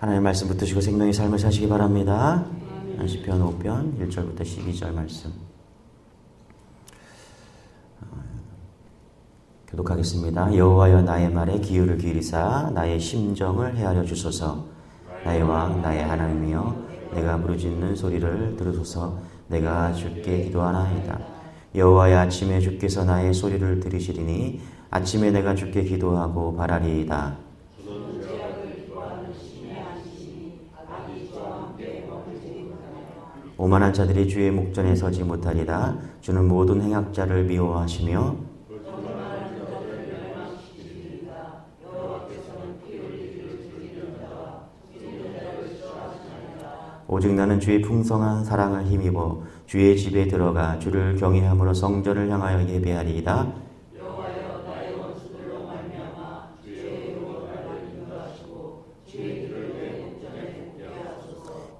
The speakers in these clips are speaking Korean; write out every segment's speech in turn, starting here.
하나님의 말씀 붙드시고 생명의 삶을 사시기 바랍니다. 시편 5편 1절부터 12절 말씀 교독하겠습니다. 여호와여 나의 말에 귀를 기울이사 나의 심정을 헤아려 주소서. 나의 왕 나의 하나님이여 내가 부르짖는 소리를 들으소서. 내가 주께 기도하나이다. 여호와여 아침에 주께서 나의 소리를 들으시리니 아침에 내가 주께 기도하고 바라리이다. 오만한 자들이 주의 목전에 서지 못하리라. 주는 모든 행악자를 미워하시며 오직 나는 주의 풍성한 사랑을 힘입어 주의 집에 들어가 주를 경외함으로 성전을 향하여 예배하리이다.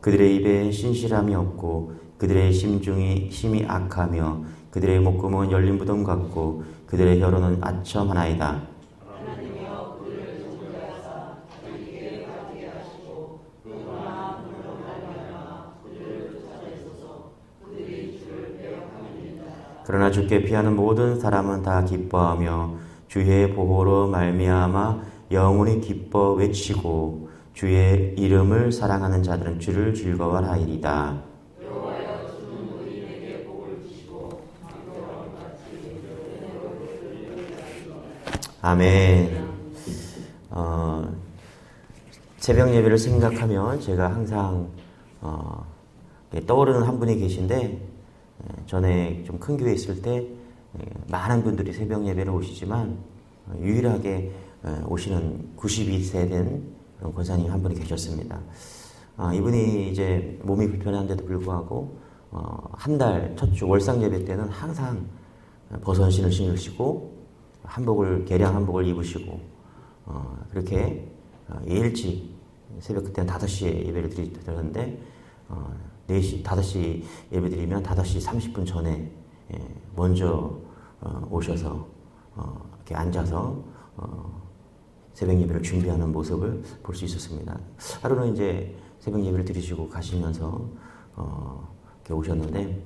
그들의 입에 신실함이 없고 그들의 심이 악하며 그들의 목구멍은 열린 무덤 같고 그들의 혀로는 아첨하나이다. 그러나 주께 피하는 모든 사람은 다 기뻐하며 주의 보호로 말미암아 영원히 기뻐 외치고 주의 이름을 사랑하는 자들은 주를 즐거워하리이다. 아멘. 새벽 예배를 생각하면 제가 항상 떠오르는 한 분이 계신데, 전에 좀 큰 교회에 있을 때 많은 분들이 새벽 예배를 오시지만 유일하게 오시는 92세 된 그런 권사님 한 분이 계셨습니다. 이분이 이제 몸이 불편한데도 불구하고 한 달 첫 주 월상 예배 때는 항상 버선신을 신으시고 개량 한복을 입으시고 그렇게 일찍 새벽 그때는 5시에 예배를 드렸는데 4시, 5시 예배 드리면 5시 30분 전에 먼저 오셔서 이렇게 앉아서 새벽 예배를 준비하는 모습을 볼 수 있었습니다. 하루는 이제 새벽 예배를 드리시고 가시면서 이렇게 오셨는데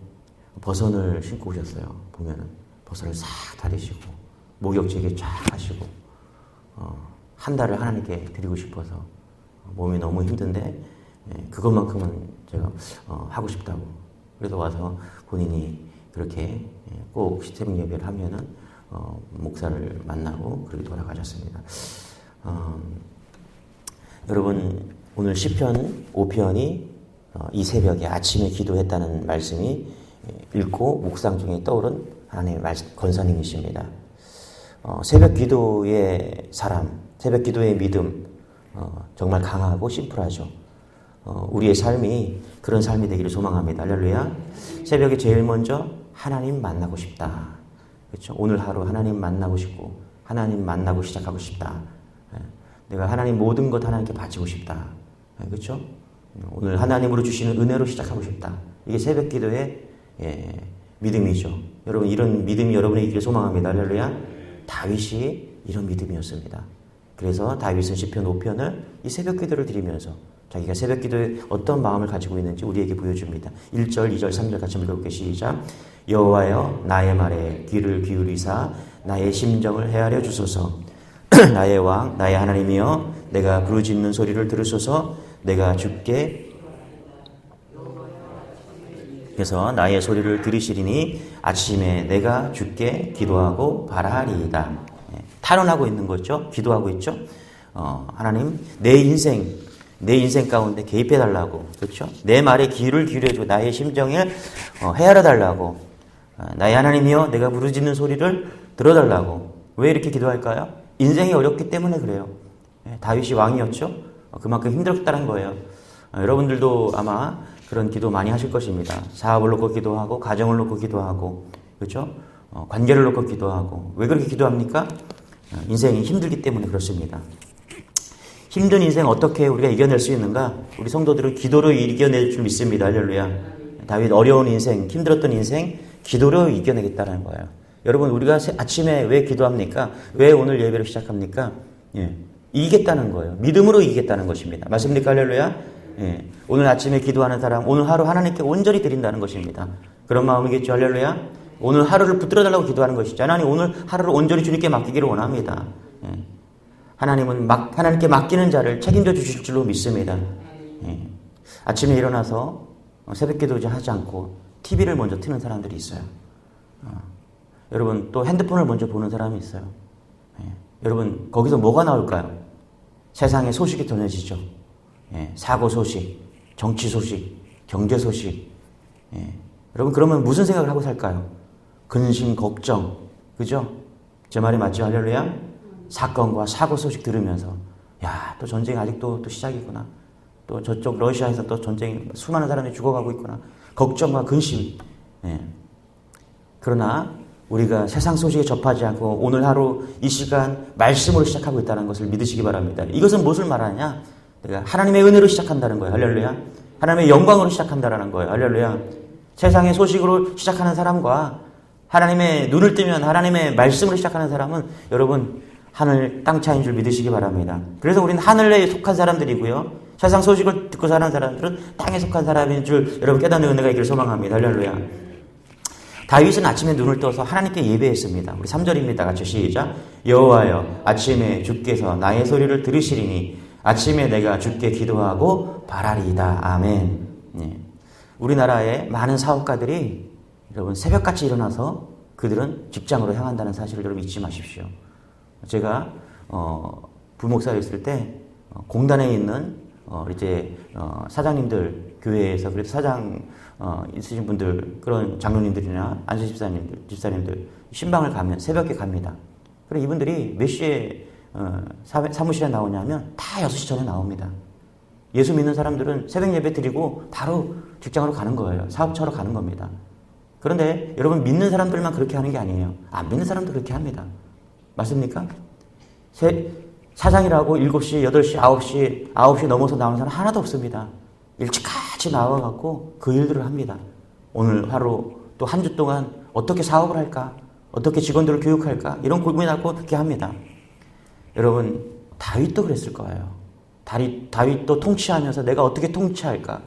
버선을 신고 오셨어요. 보면은 버선을 싹 다리시고 목욕제게 쫙 하시고 한 달을 하나님께 드리고 싶어서 몸이 너무 힘든데 그것만큼은 제가 하고 싶다고. 그래서 와서 본인이 그렇게 꼭 새벽 예배를 하면은 목사를 만나고 그렇게 돌아가셨습니다. 여러분 오늘 시편 5편이 이 새벽에 아침에 기도했다는 말씀이 읽고 묵상 중에 떠오른 하나님의 권사님이십니다. 새벽 기도의 사람, 새벽 기도의 믿음 정말 강하고 심플하죠. 우리의 삶이 그런 삶이 되기를 소망합니다. 할렐루야. 새벽에 제일 먼저 하나님 만나고 싶다. 그렇죠? 오늘 하루 하나님 만나고 싶고 하나님 만나고 시작하고 싶다. 내가 하나님 모든 것 하나님께 바치고 싶다. 그렇죠? 오늘 하나님으로 주시는 은혜로 시작하고 싶다. 이게 새벽 기도의 믿음이죠. 여러분 이런 믿음이 여러분에게 있기를 소망합니다. 할렐루야. 다윗이 이런 믿음이었습니다. 그래서 다윗은 시편 5편을 이 새벽 기도를 드리면서 자기가 새벽 기도에 어떤 마음을 가지고 있는지 우리에게 보여줍니다. 1절, 2절, 3절 같이 읽어볼게요. 시작. 여호와여 나의 말에 귀를 기울이사 나의 심정을 헤아려 주소서. 나의 왕 나의 하나님이여 내가 부르짖는 소리를 들으소서. 내가 주께 그래서 나의 소리를 들으시리니 아침에 내가 주께 기도하고 바라리이다. 탄원하고 있는 거죠. 기도하고 있죠. 하나님 내 인생 가운데 개입해달라고. 그렇죠? 내 말에 귀를 기울여주고 나의 심정을 헤아려달라고. 나의 하나님이여 내가 부르짖는 소리를 들어달라고. 왜 이렇게 기도할까요? 인생이 어렵기 때문에 그래요. 다윗이 왕이었죠? 그만큼 힘들었다는 거예요. 여러분들도 아마 그런 기도 많이 하실 것입니다. 사업을 놓고 기도하고 가정을 놓고 기도하고 그렇죠? 관계를 놓고 기도하고. 왜 그렇게 기도합니까? 인생이 힘들기 때문에 그렇습니다. 힘든 인생 어떻게 우리가 이겨낼 수 있는가? 우리 성도들은 기도로 이겨낼 줄 믿습니다. 할렐루야. 다윗 어려운 인생, 힘들었던 인생 기도로 이겨내겠다는 거예요. 여러분 우리가 아침에 왜 기도합니까? 왜 오늘 예배를 시작합니까? 이기겠다는 거예요. 믿음으로 이기겠다는 것입니다. 맞습니까? 할렐루야? 예. 오늘 아침에 기도하는 사람, 오늘 하루 하나님께 온전히 드린다는 것입니다. 그런 마음이겠죠. 할렐루야? 오늘 하루를 붙들어 달라고 기도하는 것이죠. 하나님 오늘 하루를 온전히 주님께 맡기기를 원합니다. 예. 하나님은 하나님께 맡기는 자를 책임져 주실 줄로 믿습니다. 예. 아침에 일어나서 새벽 기도 하지 않고 TV를 먼저 트는 사람들이 있어요. 여러분 또 핸드폰을 먼저 보는 사람이 있어요. 예. 여러분 거기서 뭐가 나올까요? 세상의 소식이 전해지죠. 예. 사고 소식, 정치 소식, 경제 소식. 예. 여러분 그러면 무슨 생각을 하고 살까요? 근심, 걱정. 그죠? 제 말이 맞죠? 할렐루야? 사건과 사고 소식 들으면서 야, 또 전쟁이 아직도 또 시작이구나. 또 저쪽 러시아에서 또 전쟁이 수많은 사람들이 죽어가고 있구나. 걱정과 근심. 예. 그러나 우리가 세상 소식에 접하지 않고 오늘 하루 이 시간 말씀으로 시작하고 있다는 것을 믿으시기 바랍니다. 이것은 무엇을 말하냐? 내가 하나님의 은혜로 시작한다는 거예요. 할렐루야. 하나님의 영광으로 시작한다는 거예요. 할렐루야. 세상의 소식으로 시작하는 사람과 하나님의 눈을 뜨면 하나님의 말씀으로 시작하는 사람은 여러분 하늘 땅 차이인 줄 믿으시기 바랍니다. 그래서 우리는 하늘에 속한 사람들이고요. 세상 소식을 듣고 사는 사람들은 땅에 속한 사람인 줄 여러분 깨닫는 은혜가 있기를 소망합니다. 할렐루야. 다윗은 아침에 눈을 떠서 하나님께 예배했습니다. 우리 3절입니다. 같이 시작. 여호와여 아침에 주께서 나의 소리를 들으시리니 아침에 내가 주께 기도하고 바라리이다. 아멘. 네. 우리나라의 많은 사업가들이 여러분 새벽같이 일어나서 그들은 직장으로 향한다는 사실을 여러분 잊지 마십시오. 제가 부목사였을 때 공단에 있는 사장님들 교회에서 그래도 사장 있으신 분들 그런 장로님들이나 안수 집사님들 신방을 가면 새벽에 갑니다. 그리고 이분들이 몇 시에 사무실에 나오냐면 다 6시 전에 나옵니다. 예수 믿는 사람들은 새벽 예배 드리고 바로 직장으로 가는 거예요. 사업처로 가는 겁니다. 그런데 여러분 믿는 사람들만 그렇게 하는 게 아니에요. 안 믿는 사람도 그렇게 합니다. 맞습니까? 사장이라고 7시, 8시, 9시 넘어서 나오는 사람 하나도 없습니다. 일찍같이 나와갖고 그 일들을 합니다. 오늘 하루 또 한 주 동안 어떻게 사업을 할까? 어떻게 직원들을 교육할까? 이런 고민하고 그렇게 합니다. 여러분 다윗도 그랬을 거예요. 다윗도 통치하면서 내가 어떻게 통치할까?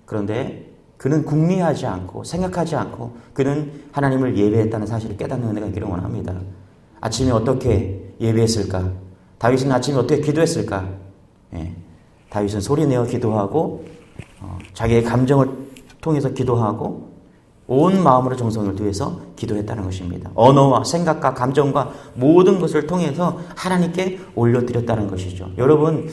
그런데 그는 궁리하지 않고 생각하지 않고 그는 하나님을 예배했다는 사실을 깨닫는 은혜가 있기를 원합니다. 아침에 어떻게 예배했을까? 다윗은 아침에 어떻게 기도했을까? 예. 다윗은 소리내어 기도하고 자기의 감정을 통해서 기도하고 온 마음으로 정성을 다해서 기도했다는 것입니다. 언어와 생각과 감정과 모든 것을 통해서 하나님께 올려드렸다는 것이죠. 여러분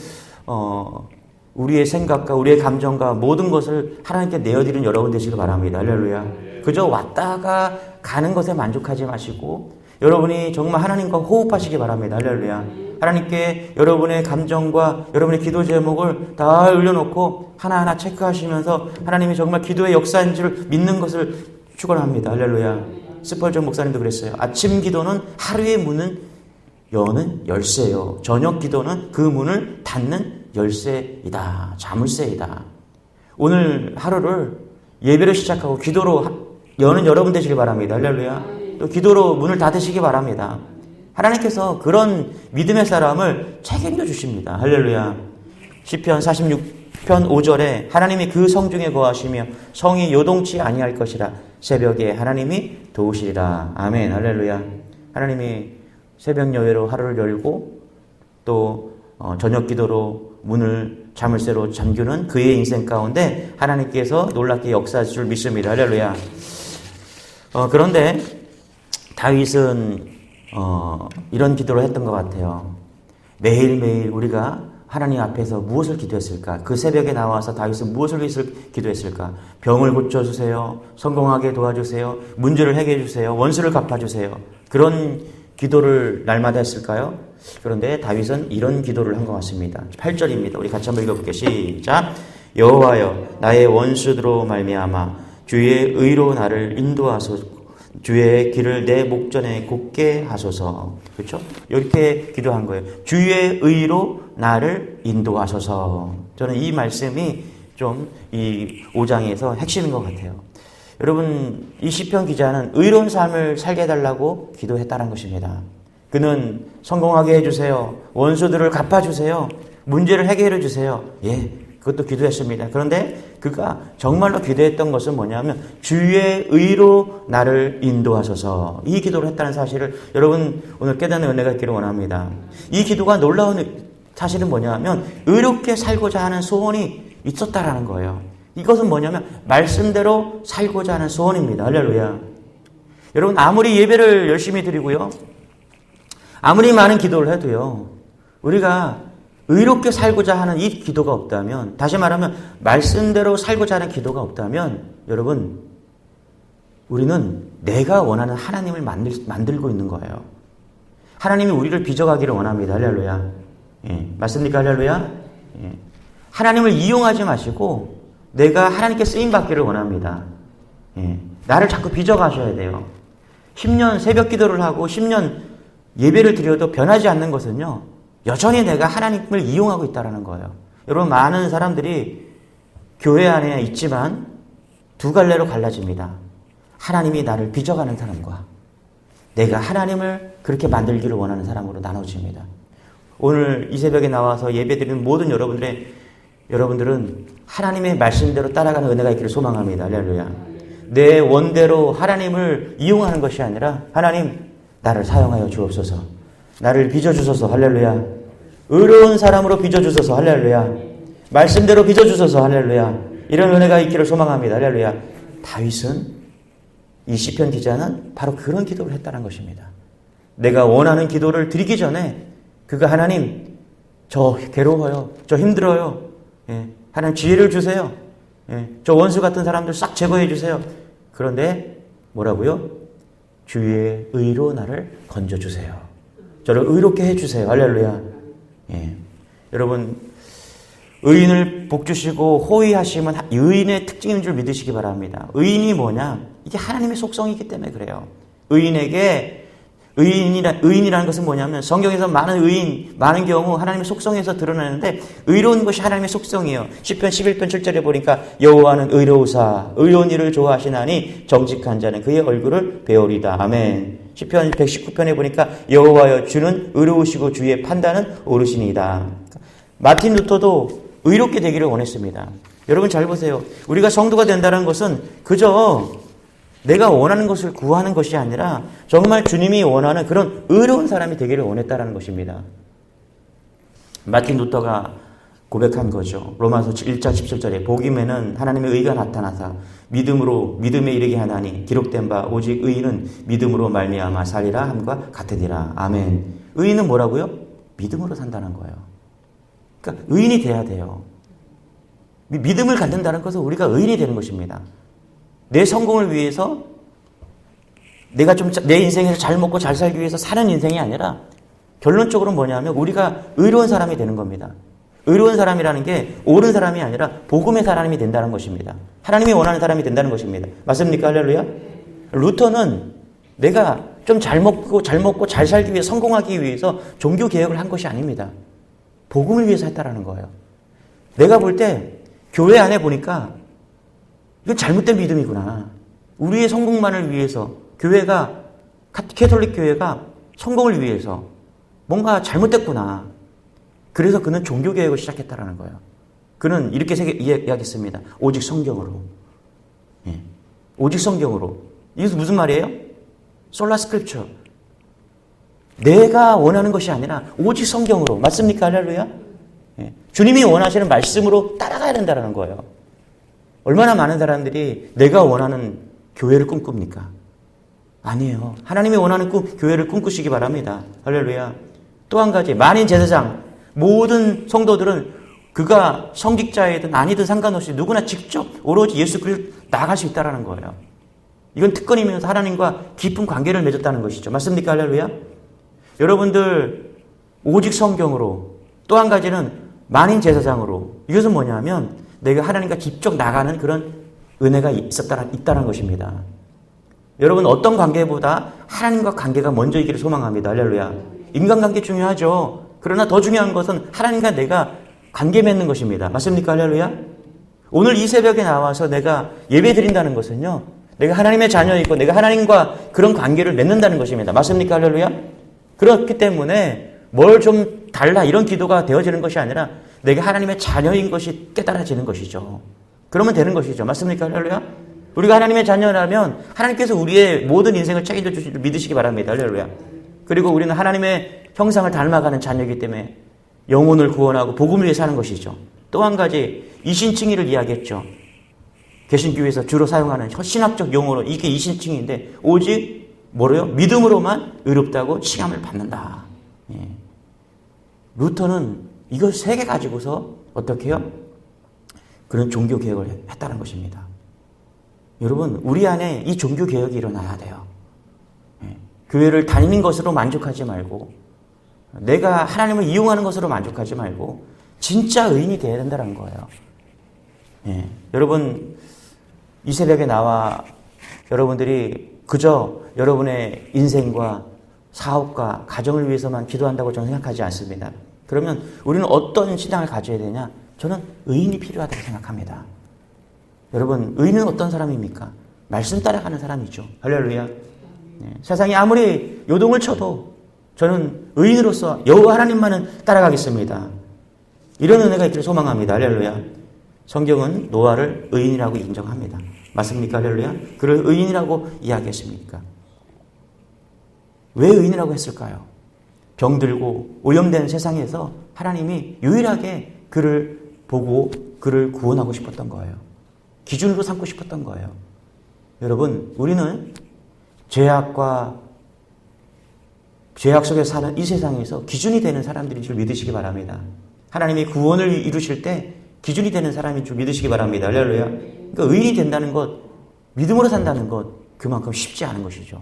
우리의 생각과 우리의 감정과 모든 것을 하나님께 내어드리는 여러분 되시길 바랍니다. 할렐루야. 그저 왔다가 가는 것에 만족하지 마시고 여러분이 정말 하나님과 호흡하시기 바랍니다. 할렐루야. 하나님께 여러분의 감정과 여러분의 기도 제목을 다 올려놓고 하나하나 체크하시면서 하나님이 정말 기도의 역사인 줄 믿는 것을 축원합니다. 할렐루야. 스펄전 목사님도 그랬어요. 아침 기도는 하루의 문은 여는 열쇠요. 저녁 기도는 그 문을 닫는 열쇠이다. 자물쇠이다. 오늘 하루를 예배로 시작하고 기도로 여는 여러분 되시길 바랍니다. 할렐루야. 또 기도로 문을 닫으시기 바랍니다. 하나님께서 그런 믿음의 사람을 책임져 주십니다. 할렐루야. 시편 46편 5절에 하나님이 그 성중에 거하시며 성이 요동치 아니할 것이라 새벽에 하나님이 도우시리라. 아멘. 할렐루야. 하나님이 새벽 여회로 하루를 열고 또 저녁 기도로 문을 자물쇠로 잠그는 그의 인생 가운데 하나님께서 놀랍게 역사하실 줄 믿습니다. 할렐루야. 그런데 다윗은 이런 기도를 했던 것 같아요. 매일매일 우리가 하나님 앞에서 무엇을 기도했을까? 그 새벽에 나와서 다윗은 무엇을 위해서 기도했을까? 병을 고쳐주세요. 성공하게 도와주세요. 문제를 해결해주세요. 원수를 갚아주세요. 그런 기도를 날마다 했을까요? 그런데 다윗은 이런 기도를 한 것 같습니다. 8절입니다. 우리 같이 한번 읽어볼게요. 시작. 여호와여 나의 원수들로 말미암아 주의 의로 나를 인도하소서. 주의 길을 내 목전에 곱게 하소서. 그렇죠? 이렇게 기도한 거예요. 주의 의로 나를 인도하소서. 저는 이 말씀이 좀 이 5장에서 핵심인 것 같아요. 여러분 이 시편 기자는 의로운 삶을 살게 해달라고 기도했다는 것입니다. 그는 성공하게 해주세요. 원수들을 갚아주세요. 문제를 해결해 주세요. 예, 그것도 기도했습니다. 그런데 그가 정말로 기도했던 것은 뭐냐면 주의 의로 나를 인도하소서. 이 기도를 했다는 사실을 여러분 오늘 깨닫는 은혜가 있기를 원합니다. 이 기도가 놀라운 사실은 뭐냐면 의롭게 살고자 하는 소원이 있었다라는 거예요. 이것은 뭐냐면 말씀대로 살고자 하는 소원입니다. 할렐루야. 여러분 아무리 예배를 열심히 드리고요. 아무리 많은 기도를 해도요. 우리가 의롭게 살고자 하는 이 기도가 없다면, 다시 말하면 말씀대로 살고자 하는 기도가 없다면 여러분 우리는 내가 원하는 하나님을 만들고 있는 거예요. 하나님이 우리를 빚어가기를 원합니다. 할렐루야. 예, 맞습니까? 할렐루야. 예. 하나님을 이용하지 마시고 내가 하나님께 쓰임받기를 원합니다. 예. 나를 자꾸 빚어가셔야 돼요. 10년 새벽 기도를 하고 10년 예배를 드려도 변하지 않는 것은요. 여전히 내가 하나님을 이용하고 있다는 거예요. 여러분 많은 사람들이 교회 안에 있지만 두 갈래로 갈라집니다. 하나님이 나를 빚어가는 사람과 내가 하나님을 그렇게 만들기를 원하는 사람으로 나눠집니다. 오늘 이 새벽에 나와서 예배드리는 모든 여러분들은 하나님의 말씀대로 따라가는 은혜가 있기를 소망합니다. 할렐루야. 내 원대로 하나님을 이용하는 것이 아니라 하나님 나를 사용하여 주옵소서. 나를 빚어주소서. 할렐루야. 의로운 사람으로 빚어주소서. 할렐루야. 말씀대로 빚어주소서. 할렐루야. 이런 은혜가 있기를 소망합니다. 할렐루야. 다윗은 이 시편 기자는 바로 그런 기도를 했다는 것입니다. 내가 원하는 기도를 드리기 전에 그가 하나님 저 괴로워요. 저 힘들어요. 예. 하나님 지혜를 주세요. 예. 저 원수 같은 사람들 싹 제거해 주세요. 그런데 뭐라고요? 주의 의로 나를 건져주세요. 저를 의롭게 해주세요. 할렐루야. 예. 여러분 의인을 복주시고 호의하심은 의인의 특징인 줄 믿으시기 바랍니다. 의인이 뭐냐? 이게 하나님의 속성이기 때문에 그래요. 의인이라는 것은 뭐냐면 성경에서 많은 경우 하나님의 속성에서 드러나는데 의로운 것이 하나님의 속성이에요. 시편 11편 7절에 보니까 여호와는 의로우사 의로운 일을 좋아하시나니 정직한 자는 그의 얼굴을 배우리다. 아멘. 시편 119편에 보니까 여호와여 주는 의로우시고 주의 판단은 옳으시니이다. 마틴 루터도 의롭게 되기를 원했습니다. 여러분 잘 보세요. 우리가 성도가 된다는 것은 그저 내가 원하는 것을 구하는 것이 아니라 정말 주님이 원하는 그런 의로운 사람이 되기를 원했다는 것입니다. 마틴 루터가 고백한 거죠. 로마서 1장 17절에 복음에는 하나님의 의가 나타나사 믿음에 이르게 하나니 기록된 바 오직 의인은 믿음으로 말미암아 살리라 함과 같으리라. 아멘. 의인은 뭐라고요? 믿음으로 산다는 거예요. 그러니까 의인이 돼야 돼요. 믿음을 갖는다는 것은 우리가 의인이 되는 것입니다. 내 성공을 위해서 내가 좀 내 인생에서 잘 먹고 잘 살기 위해서 사는 인생이 아니라 결론적으로 뭐냐면 우리가 의로운 사람이 되는 겁니다. 의로운 사람이라는 게 옳은 사람이 아니라 복음의 사람이 된다는 것입니다. 하나님이 원하는 사람이 된다는 것입니다. 맞습니까? 할렐루야? 루터는 내가 좀 잘 먹고 잘 살기 위해 성공하기 위해서 종교 개혁을 한 것이 아닙니다. 복음을 위해서 했다라는 거예요. 내가 볼 때 교회 안에 보니까 이건 잘못된 믿음이구나. 우리의 성공만을 위해서 캐톨릭 교회가 성공을 위해서 뭔가 잘못됐구나. 그래서 그는 종교개혁을 시작했다라는 거예요. 그는 이렇게 이야기했습니다. 오직 성경으로. 예. 오직 성경으로. 이것은 무슨 말이에요? 솔라 스크립처. 내가 원하는 것이 아니라 오직 성경으로. 맞습니까? 할렐루야? 예. 주님이 원하시는 말씀으로 따라가야 된다는 거예요. 얼마나 많은 사람들이 내가 원하는 교회를 꿈꿉니까? 아니에요. 하나님이 원하는 교회를 꿈꾸시기 바랍니다. 할렐루야. 또 한 가지, 만인 제사장. 모든 성도들은 그가 성직자이든 아니든 상관없이 누구나 직접 오로지 예수 그리스도를 나아갈 수 있다는 거예요. 이건 특권이면서 하나님과 깊은 관계를 맺었다는 것이죠. 맞습니까? 할렐루야. 여러분들 오직 성경으로, 또 한 가지는 만인 제사장으로. 이것은 뭐냐면 내가 하나님과 직접 나가는 그런 은혜가 있다는 것입니다. 여러분 어떤 관계보다 하나님과 관계가 먼저이기를 소망합니다. 할렐루야. 인간관계 중요하죠. 그러나 더 중요한 것은 하나님과 내가 관계 맺는 것입니다. 맞습니까? 할렐루야. 오늘 이 새벽에 나와서 내가 예배 드린다는 것은요, 내가 하나님의 자녀이고 내가 하나님과 그런 관계를 맺는다는 것입니다. 맞습니까? 할렐루야. 그렇기 때문에 뭘 좀 달라 이런 기도가 되어지는 것이 아니라 내가 하나님의 자녀인 것이 깨달아지는 것이죠. 그러면 되는 것이죠. 맞습니까? 할렐루야? 우리가 하나님의 자녀라면 하나님께서 우리의 모든 인생을 책임져 주실 줄 믿으시기 바랍니다. 할렐루야. 그리고 우리는 하나님의 형상을 닮아가는 자녀이기 때문에 영혼을 구원하고 복음을 위해 사는 것이죠. 또 한 가지 이신칭의를 이야기했죠. 개신교에서 주로 사용하는 신학적 용어로 이게 이신칭의인데 오직 뭐래요? 믿음으로만 의롭다고 칭함을 받는다. 예. 루터는 이걸 세 개 가지고서 어떻게 해요? 그런 종교개혁을 했다는 것입니다. 여러분 우리 안에 이 종교개혁이 일어나야 돼요. 예. 교회를 다니는 것으로 만족하지 말고 내가 하나님을 이용하는 것으로 만족하지 말고 진짜 의인이 되어야 된다는 거예요. 예. 여러분 이 새벽에 나와 여러분들이 그저 여러분의 인생과 사업과 가정을 위해서만 기도한다고 저는 생각하지 않습니다. 그러면 우리는 어떤 신앙을 가져야 되냐? 저는 의인이 필요하다고 생각합니다. 여러분 의인은 어떤 사람입니까? 말씀 따라가는 사람이죠. 할렐루야. 예. 세상이 아무리 요동을 쳐도 저는 의인으로서 여호와 하나님만은 따라가겠습니다. 이런 은혜가 있기를 소망합니다. 할렐루야. 성경은 노아를 의인이라고 인정합니다. 맞습니까? 할렐루야. 그를 의인이라고 이야기했습니까? 왜 의인이라고 했을까요? 병들고 오염된 세상에서 하나님이 유일하게 그를 보고 그를 구원하고 싶었던 거예요. 기준으로 삼고 싶었던 거예요. 여러분 우리는 죄악 속에 사는 이 세상에서 기준이 되는 사람들인 줄 믿으시기 바랍니다. 하나님이 구원을 이루실 때 기준이 되는 사람인 줄 믿으시기 바랍니다. 할렐루야. 그러니까 의인이 된다는 것, 믿음으로 산다는 것, 그만큼 쉽지 않은 것이죠.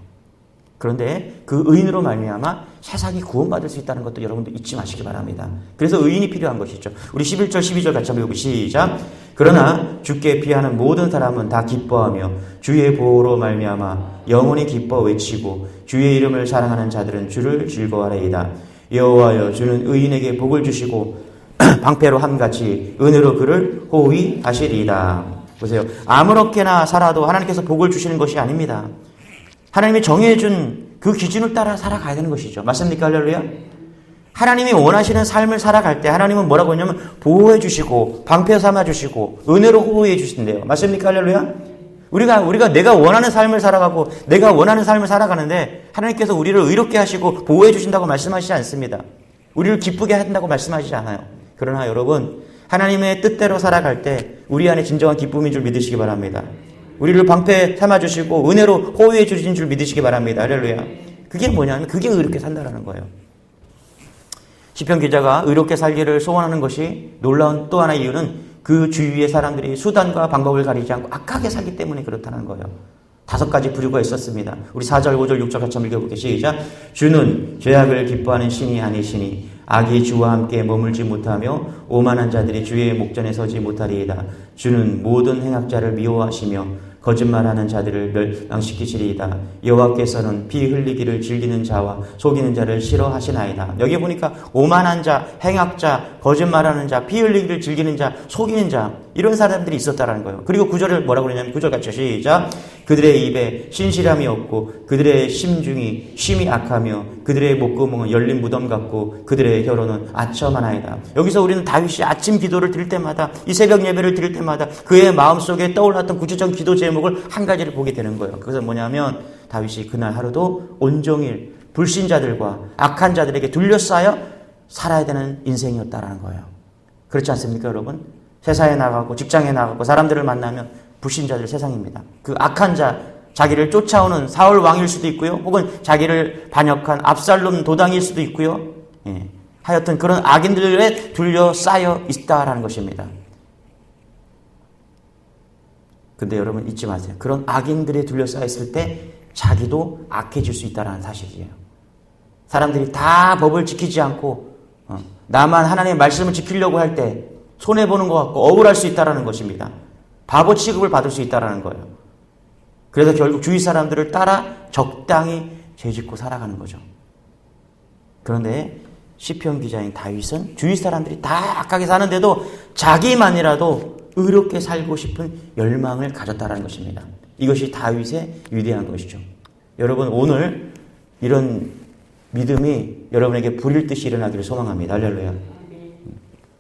그런데 그 의인으로 말미암아 세상이 구원받을 수 있다는 것도 여러분도 잊지 마시기 바랍니다. 그래서 의인이 필요한 것이죠. 우리 11절 12절 같이 한번 읽고 시작. 그러나 주께 피하는 모든 사람은 다 기뻐하며 주의 보호로 말미암아 영원히 기뻐 외치고 주의 이름을 사랑하는 자들은 주를 즐거워하리이다. 여호와여 주는 의인에게 복을 주시고 방패로 함같이 은혜로 그를 호위하시리이다. 보세요. 아무렇게나 살아도 하나님께서 복을 주시는 것이 아닙니다. 하나님이 정해준 그 기준을 따라 살아가야 되는 것이죠. 맞습니까? 할렐루야. 하나님이 원하시는 삶을 살아갈 때 하나님은 뭐라고 했냐면 보호해 주시고 방패 삼아 주시고 은혜로 호위해 주신대요. 맞습니까? 할렐루야. 우리가 내가 원하는 삶을 살아가고 내가 원하는 삶을 살아가는데 하나님께서 우리를 의롭게 하시고 보호해 주신다고 말씀하시지 않습니다. 우리를 기쁘게 한다고 말씀하시지 않아요. 그러나 여러분 하나님의 뜻대로 살아갈 때 우리 안에 진정한 기쁨인 줄 믿으시기 바랍니다. 우리를 방패 삼아주시고 은혜로 호위해 주신 줄 믿으시기 바랍니다. 할렐루야. 그게 뭐냐면 그게 의롭게 산다라는 거예요. 시편 기자가 의롭게 살기를 소원하는 것이 놀라운 또 하나의 이유는 그 주위의 사람들이 수단과 방법을 가리지 않고 악하게 살기 때문에 그렇다는 거예요. 5가지 부류가 있었습니다. 우리 4절, 5절, 6절 같이 한번 읽어볼게요. 시작. 주는 죄악을 기뻐하는 신이 아니시니 악이 주와 함께 머물지 못하며 오만한 자들이 주의 목전에 서지 못하리이다. 주는 모든 행악자를 미워하시며 거짓말하는 자들을 멸망시키시리이다. 여호와께서는 피 흘리기를 즐기는 자와 속이는 자를 싫어하시나이다. 여기 보니까 오만한 자, 행악자, 거짓말하는 자, 피 흘리기를 즐기는 자, 속이는 자 이런 사람들이 있었다라는 거예요. 그리고 9절을 뭐라고 그러냐면 9절 같이 시작. 그들의 입에 신실함이 없고 그들의 심중이 심히 악하며 그들의 목구멍은 열린 무덤 같고 그들의 혀로는 아첨하나이다. 여기서 우리는 다윗이 아침 기도를 드릴 때마다 이 새벽 예배를 드릴 때마다 그의 마음속에 떠올랐던 구체적인 기도 제목을 한 가지를 보게 되는 거예요. 그것은 뭐냐면 다윗이 그날 하루도 온종일 불신자들과 악한 자들에게 둘러싸여 살아야 되는 인생이었다라는 거예요. 그렇지 않습니까, 여러분? 회사에 나가고 직장에 나가고 사람들을 만나면 불신자들 세상입니다. 그 악한 자, 자기를 쫓아오는 사울 왕일 수도 있고요. 혹은 자기를 반역한 압살롬 도당일 수도 있고요. 예. 하여튼 그런 악인들에 둘러싸여 있다라는 것입니다. 근데 여러분 잊지 마세요. 그런 악인들에 둘러싸여 있을 때 자기도 악해질 수 있다는 사실이에요. 사람들이 다 법을 지키지 않고 나만 하나님의 말씀을 지키려고 할 때 손해보는 것 같고 억울할 수 있다는 것입니다. 바보 취급을 받을 수 있다는 거예요. 그래서 결국 주위 사람들을 따라 적당히 죄짓고 살아가는 거죠. 그런데 시편 기자인 다윗은 주위 사람들이 다 악하게 사는데도 자기만이라도 의롭게 살고 싶은 열망을 가졌다는 것입니다. 이것이 다윗의 위대한 것이죠. 여러분 오늘 이런 믿음이 여러분에게 불일 듯이 일어나기를 소망합니다. 할렐루야.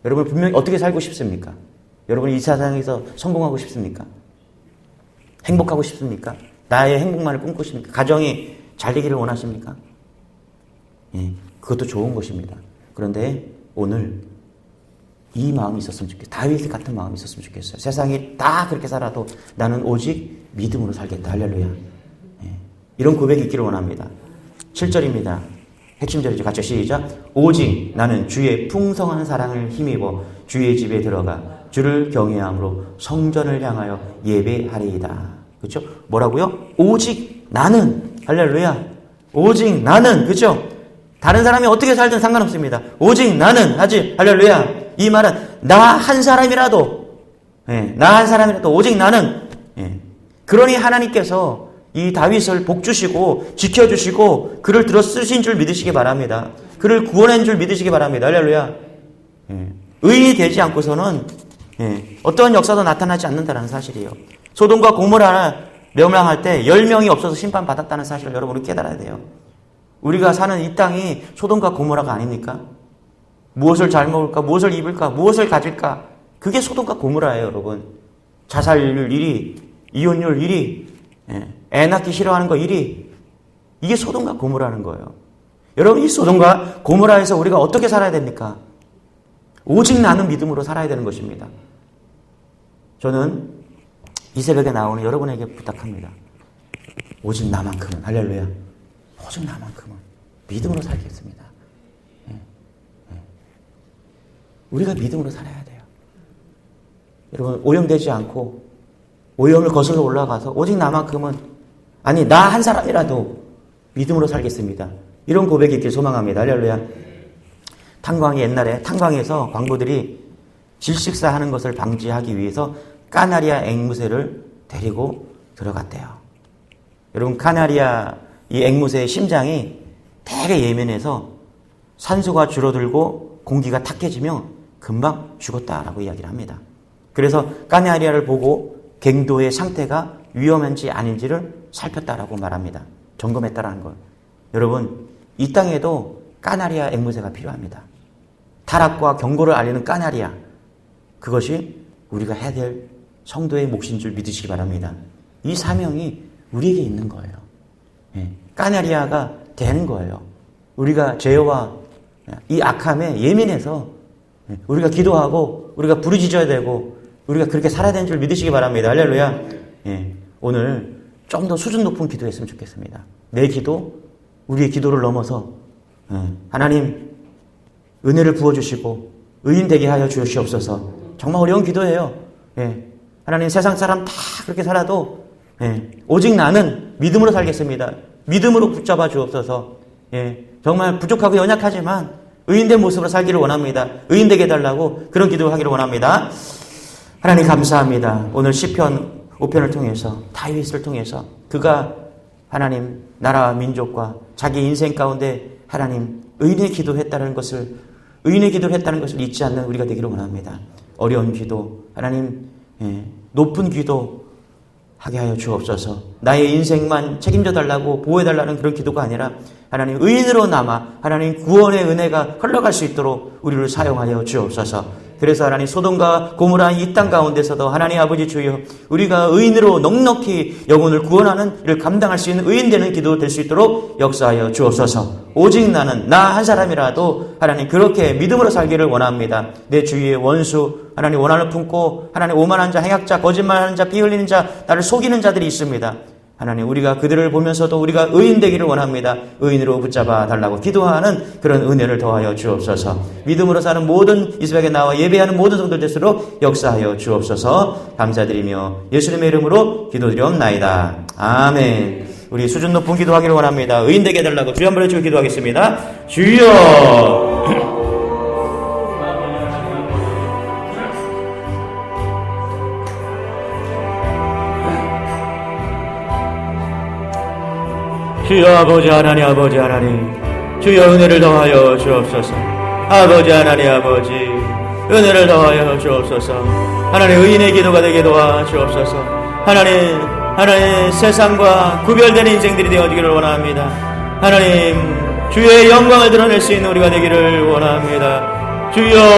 여러분 분명히 어떻게 살고 싶습니까? 여러분이 이 세상에서 성공하고 싶습니까? 행복하고 싶습니까? 나의 행복만을 꿈꾸십니까? 가정이 잘 되기를 원하십니까? 예, 그것도 좋은 것입니다. 그런데 오늘 이 마음이 있었으면 좋겠어요. 다윗 같은 마음이 있었으면 좋겠어요. 세상이 다 그렇게 살아도 나는 오직 믿음으로 살겠다. 할렐루야. 예, 이런 고백이 있기를 원합니다. 7절입니다. 핵심 절이죠. 같이 시작. 오직 나는 주의 풍성한 사랑을 힘입어 주의 집에 들어가 주를 경외함으로 성전을 향하여 예배하리이다. 그렇죠? 뭐라고요? 오직 나는. 할렐루야. 오직 나는. 그렇죠? 다른 사람이 어떻게 살든 상관없습니다. 오직 나는 하지. 할렐루야. 이 말은 나 한 사람이라도, 나 한 사람이라도 오직 나는. 그러니 하나님께서 이 다윗을 복주시고 지켜주시고 그를 들어 쓰신 줄 믿으시기 바랍니다. 그를 구원한 줄 믿으시기 바랍니다. 할렐루야. 의인이 되지 않고서는 어떠한 역사도 나타나지 않는다는 사실이에요. 소돔과 고모라 멸망할 때 10명이 없어서 심판받았다는 사실을 여러분이 깨달아야 돼요. 우리가 사는 이 땅이 소돔과 고모라가 아닙니까? 무엇을 잘 먹을까? 무엇을 입을까? 무엇을 가질까? 그게 소돔과 고모라예요, 여러분. 자살률 1위, 이혼율 1위, 애 낳기 싫어하는 거 1위. 이게 소돔과 고모라는 거예요. 여러분, 이 소돔과 고모라에서 우리가 어떻게 살아야 됩니까? 오직 나는 믿음으로 살아야 되는 것입니다. 저는 이 새벽에 나오는 여러분에게 부탁합니다. 오직 나만큼은, 할렐루야. 오직 나만큼은 믿음으로 살겠습니다. 우리가 믿음으로 살아야 돼요. 여러분, 오염되지 않고 오염을 거슬러 올라가서 오직 나만큼은, 아니 나 한 사람이라도 믿음으로 살겠습니다. 이런 고백이 있길 소망합니다. 할렐루야. 탄광이 옛날에 탄광에서 광부들이 질식사하는 것을 방지하기 위해서 까나리아 앵무새를 데리고 들어갔대요. 여러분, 까나리아 이 앵무새의 심장이 되게 예민해서 산소가 줄어들고 공기가 탁해지면 금방 죽었다라고 이야기를 합니다. 그래서 까나리아를 보고 갱도의 상태가 위험한지 아닌지를 살폈다라고 말합니다. 점검했다라는 걸. 여러분, 이 땅에도 까나리아 앵무새가 필요합니다. 타락과 경고를 알리는 까나리아. 그것이 우리가 해야 될 성도의 몫인 줄 믿으시기 바랍니다. 이 사명이 우리에게 있는 거예요. 까나리아가 되는 거예요. 우리가 죄와 이 악함에 예민해서 우리가 기도하고 우리가 부르짖어야 되고 우리가 그렇게 살아야 되는 줄 믿으시기 바랍니다. 할렐루야. 오늘 좀 더 수준 높은 기도했으면 좋겠습니다. 내 기도, 우리의 기도를 넘어서 하나님 은혜를 부어주시고 의인 되게 하여 주시옵소서. 정말 어려운 기도예요. 하나님, 세상 사람 다 그렇게 살아도 오직 나는 믿음으로 살겠습니다. 믿음으로 붙잡아 주옵소서. 정말 부족하고 연약하지만 의인된 모습으로 살기를 원합니다. 의인 되게 해달라고 그런 기도를 하기를 원합니다. 하나님 감사합니다. 오늘 시편 5편을 통해서, 다윗을 통해서 그가 하나님 나라와 민족과 자기 인생 가운데 하나님 의인의 기도를 했다는 것을 잊지 않는 우리가 되기를 원합니다. 어려운 기도, 하나님 높은 기도 하게 하여 주옵소서. 나의 인생만 책임져 달라고 보호해 달라는 그런 기도가 아니라 하나님 의인으로 남아 하나님 구원의 은혜가 흘러갈 수 있도록 우리를 사용하여 주옵소서. 그래서 하나님 소돔과 고모라 이 땅 가운데서도 하나님 아버지 주여, 우리가 의인으로 넉넉히 영혼을 구원하는 일을 감당할 수 있는 의인 되는 기도 될 수 있도록 역사하여 주옵소서. 오직 나는 나 한 사람이라도 하나님 그렇게 믿음으로 살기를 원합니다. 내 주위의 원수, 하나님 원한을 품고 하나님 오만한 자, 행악자, 거짓말하는 자, 피 흘리는 자, 나를 속이는 자들이 있습니다. 하나님, 우리가 그들을 보면서도 우리가 의인 되기를 원합니다. 의인으로 붙잡아 달라고 기도하는 그런 은혜를 더하여 주옵소서. 믿음으로 사는 모든 이 새벽에 나와 예배하는 모든 성도들 될수록 역사하여 주옵소서. 감사드리며 예수님의 이름으로 기도드리옵나이다. 아멘. 우리 수준 높은 기도하기를 원합니다. 의인 되게 해달라고 주여 한번 해주고 기도하겠습니다. 주여! 주여 아버지 하나님, 아버지 하나님, 주여 은혜를 더하여 주옵소서. 아버지 하나님, 아버지 은혜를 더하여 주옵소서. 하나님 의인의 기도가 되게 도와 주옵소서. 하나님 세상과 구별되는 인생들이 되어지기를 원합니다. 하나님 주의 영광을 드러낼 수 있는 우리가 되기를 원합니다. 주여.